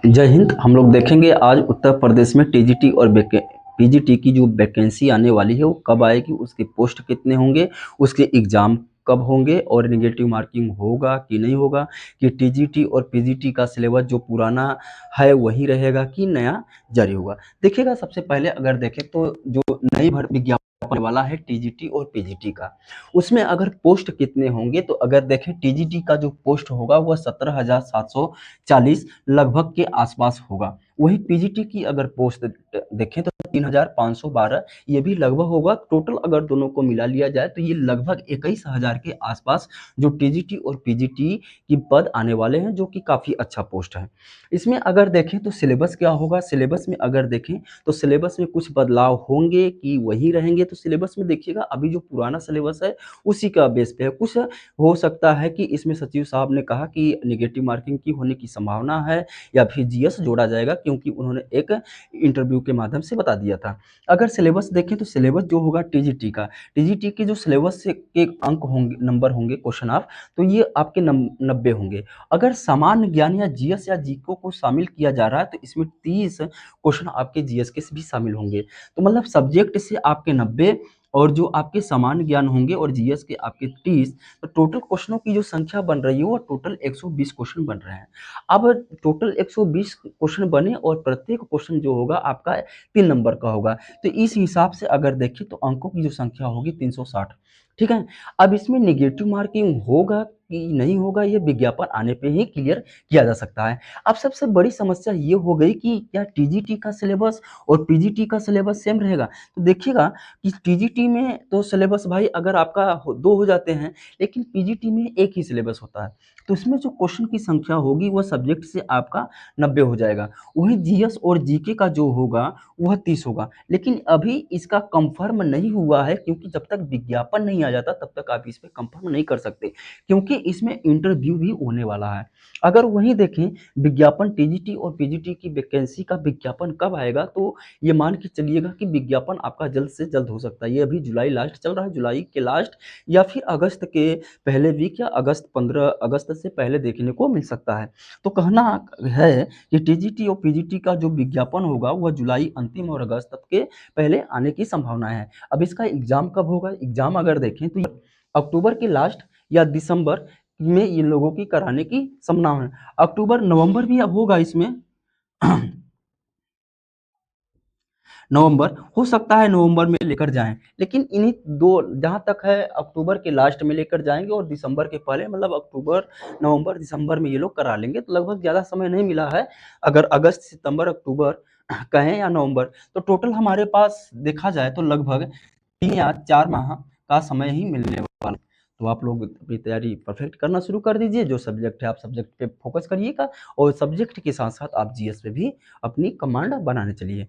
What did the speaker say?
जय हिंद। हम लोग देखेंगे आज उत्तर प्रदेश में टीजीटी और पीजीटी की जो वैकेंसी आने वाली है वो कब आएगी, उसके पोस्ट कितने होंगे, उसके एग्जाम कब होंगे और निगेटिव मार्किंग होगा कि नहीं होगा, कि टीजीटी और पीजीटी का सिलेबस जो पुराना है वही रहेगा कि नया जारी होगा। देखिएगा, सबसे पहले अगर देखें तो जो नई भर्ती विज्ञापन वाला है टीजीटी और पीजीटी का, उसमें अगर पोस्ट कितने होंगे तो अगर देखें टीजीटी का जो पोस्ट होगा वह 17,740 लगभग के आसपास होगा। वही पीजीटी की अगर पोस्ट देखें तो 3,512 ये भी लगभग होगा। टोटल अगर दोनों को मिला लिया जाए तो ये लगभग 21,000 के आसपास जो टीजीटी और पीजीटी की पद आने वाले हैं, जो कि काफ़ी अच्छा पोस्ट है। इसमें अगर देखें तो सिलेबस क्या होगा, सिलेबस में अगर देखें तो सिलेबस में कुछ बदलाव होंगे कि वही रहेंगे। तो सिलेबस में देखिएगा, अभी जो पुराना सिलेबस है उसी का बेस पे है। कुछ हो सकता है कि इसमें सचिव साहब ने कहा कि नेगेटिव मार्किंग की होने की संभावना है या फिर जीएस जोड़ा जाएगा, क्योंकि उन्होंने एक इंटरव्यू के माध्यम से बता दिया था। अगर सिलेबस देखें तो सिलेबस जो होगा टीजीटी के जो सिलेबस के अंक होंगे, नंबर होंगे क्वेश्चन ऑफ, तो ये आपके 90 होंगे। अगर सामान्य ज्ञान या जीएस या जीके को शामिल किया जा रहा है तो इसमें 30 क्वेश्चन आपके जीएस के भी शामिल होंगे। तो मतलब सब्जेक्ट से आपके 90 और जो आपके सामान्य ज्ञान होंगे और जीएस के आपके 30, तो टोटल क्वेश्चनों की जो संख्या बन रही है वो टोटल 120 क्वेश्चन बन रहे हैं। अब टोटल 120 क्वेश्चन बने और प्रत्येक क्वेश्चन जो होगा आपका 3 नंबर का होगा। तो इस हिसाब से अगर देखें तो अंकों की जो संख्या होगी 360। ठीक है। अब इसमें नेगेटिव मार्किंग होगा कि नहीं होगा, ये विज्ञापन आने पे ही क्लियर किया जा सकता है। अब सबसे बड़ी समस्या ये हो गई कि क्या टीजीटी का सिलेबस और पीजीटी का सिलेबस सेम रहेगा। तो देखिएगा कि टीजीटी में तो सिलेबस भाई अगर आपका दो हो जाते हैं, लेकिन पीजीटी में एक ही सिलेबस होता है। तो इसमें जो क्वेश्चन की संख्या होगी वह सब्जेक्ट से आपका 90 हो जाएगा। वही जीएस और जीके का जो होगा वह 30 होगा। लेकिन अभी इसका कंफर्म नहीं हुआ है, क्योंकि जब तक विज्ञापन नहीं आ जाता तब तक आप इस पे कंफर्म नहीं कर सकते, क्योंकि इसमें इंटरव्यू भी होने वाला है। अगर वहीं देखें विज्ञापन टीजीटी और पीजीटी की वैकेंसी का विज्ञापन कब आएगा, तो ये मान के चलिएगा कि विज्ञापन आपका जल्द से जल्द हो सकता है। ये अभी जुलाई लास्ट चल रहा है, जुलाई के लास्ट या फिर अगस्त के पहले वीक या अगस्त 15 अगस्त से पहले देखने को मिल सकता है। तो कहना है कि टीजीटी और पीजीटी का जो विज्ञापन होगा वह जुलाई अंतिम और अगस्त तक के पहले आने की संभावना है। अब इसका एग्जाम कब होगा, एग्जाम अगर देखें तो अक्टूबर के लास्ट या दिसंबर में इन लोगों की कराने की संभावना है। अक्टूबर नवंबर भी अब होगा इसमें नवंबर हो सकता है, नवंबर में लेकर जाएं, लेकिन इन्हीं दो जहां तक है अक्टूबर के लास्ट में लेकर जाएंगे और दिसंबर के पहले, मतलब अक्टूबर नवंबर दिसंबर में ये लोग करा लेंगे। तो लगभग ज़्यादा समय नहीं मिला है। अगर अगस्त सितंबर अक्टूबर कहें या नवंबर, तो टोटल हमारे पास देखा जाए तो लगभग 3 या 4 माह का समय ही मिलने वाला। तो आप लोग अपनी तैयारी परफेक्ट करना शुरू कर दीजिए। जो सब्जेक्ट है आप सब्जेक्ट पे फोकस करिएगा और सब्जेक्ट के साथ साथ आप जीएस पे भी अपनी कमांड बनाने चलिए।